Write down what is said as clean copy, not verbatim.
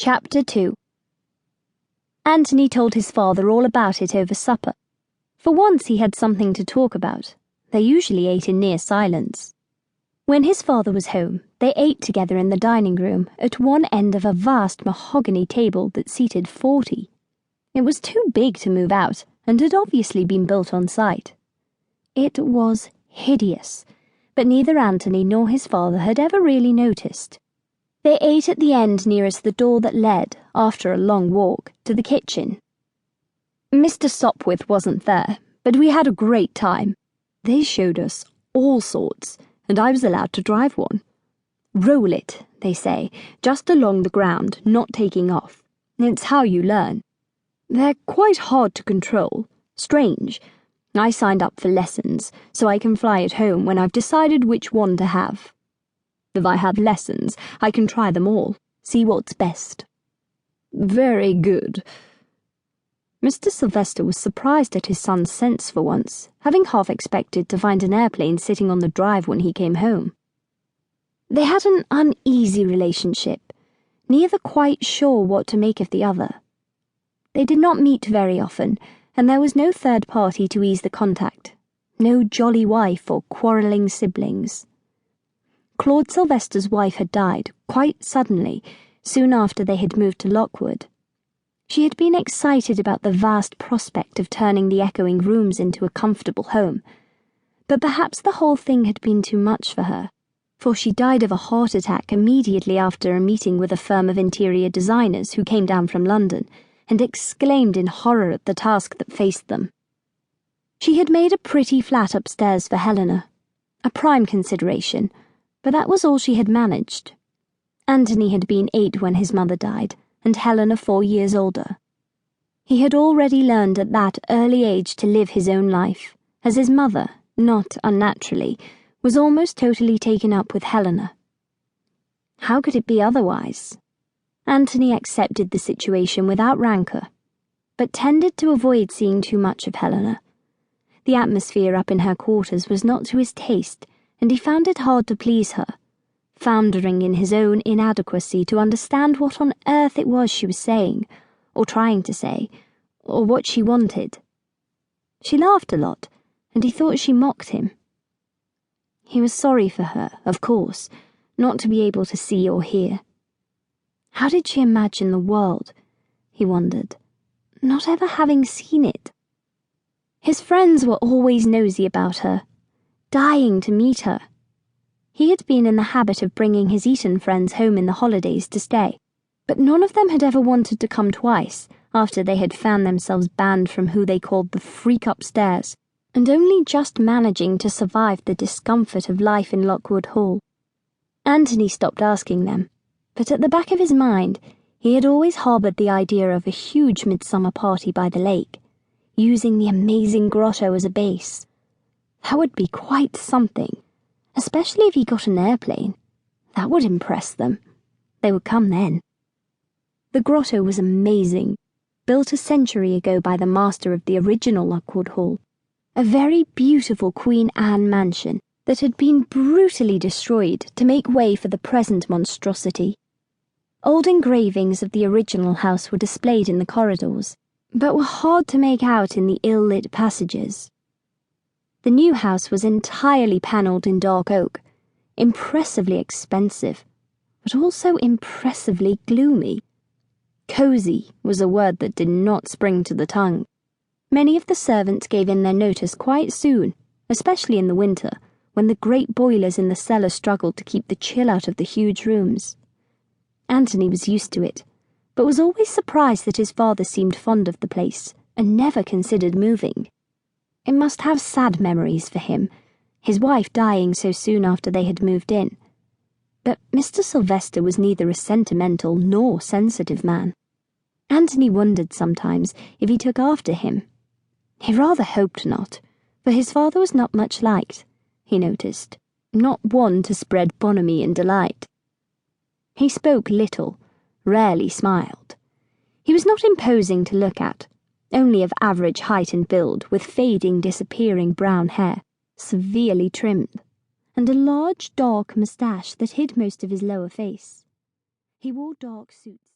Chapter 2. Antony told his father all about it over supper. For once he had something to talk about. They usually ate in near silence. When his father was home, they ate together in the dining room at one end of a vast mahogany table that seated 40. It was too big to move out and had obviously been built on site. It was hideous, but neither Antony nor his father had ever really noticed. They ate at the end nearest the door that led, after a long walk, to the kitchen. Mr. Sopwith wasn't there, but we had a great time. They showed us all sorts, and I was allowed to drive one. Roll it, they say, just along the ground, not taking off. It's how you learn. They're quite hard to control, strange. I signed up for lessons, so I can fly at home when I've decided which one to have. If I have lessons, I can try them all, see what's best. Very good. Mr. Sylvester was surprised at his son's sense for once, having half expected to find an airplane sitting on the drive when he came home. They had an uneasy relationship, neither quite sure what to make of the other. They did not meet very often, and there was no third party to ease the contact, no jolly wife or quarrelling siblings. Claude Sylvester's wife had died, quite suddenly, soon after they had moved to Lockwood. She had been excited about the vast prospect of turning the echoing rooms into a comfortable home, but perhaps the whole thing had been too much for her, for she died of a heart attack immediately after a meeting with a firm of interior designers who came down from London, and exclaimed in horror at the task that faced them. She had made a pretty flat upstairs for Helena, a prime consideration, but that was all she had managed. Antony had been 8 when his mother died, and Helena 4 years older. He had already learned at that early age to live his own life, as his mother, not unnaturally, was almost totally taken up with Helena. How could it be otherwise? Antony accepted the situation without rancour, but tended to avoid seeing too much of Helena. The atmosphere up in her quarters was not to his taste, and he found it hard to please her, foundering in his own inadequacy to understand what on earth it was she was saying, or trying to say, or what she wanted. She laughed a lot, and he thought she mocked him. He was sorry for her, of course, not to be able to see or hear. How did she imagine the world, he wondered, not ever having seen it? His friends were always nosy about her, dying to meet her. He had been in the habit of bringing his Eton friends home in the holidays to stay, but none of them had ever wanted to come twice after they had found themselves banned from who they called the freak upstairs, and only just managing to survive the discomfort of life in Lockwood Hall. Antony stopped asking them, but at the back of his mind he had always harboured the idea of a huge midsummer party by the lake, using the amazing grotto as a base. That would be quite something, especially if he got an airplane. That would impress them. They would come then. The grotto was amazing, built a century ago by the master of the original Lockwood Hall, a very beautiful Queen Anne mansion that had been brutally destroyed to make way for the present monstrosity. Old engravings of the original house were displayed in the corridors, but were hard to make out in the ill-lit passages. The new house was entirely panelled in dark oak, impressively expensive, but also impressively gloomy. Cosy was a word that did not spring to the tongue. Many of the servants gave in their notice quite soon, especially in the winter, when the great boilers in the cellar struggled to keep the chill out of the huge rooms. Antony was used to it, but was always surprised that his father seemed fond of the place and never considered moving. It must have sad memories for him, his wife dying so soon after they had moved in. But Mr. Sylvester was neither a sentimental nor sensitive man. Antony wondered sometimes if he took after him. He rather hoped not, for his father was not much liked, he noticed, not one to spread bonhomie and delight. He spoke little, rarely smiled. He was not imposing to look at, only of average height and build, with fading, disappearing brown hair, severely trimmed, and a large, dark moustache that hid most of his lower face. He wore dark suits.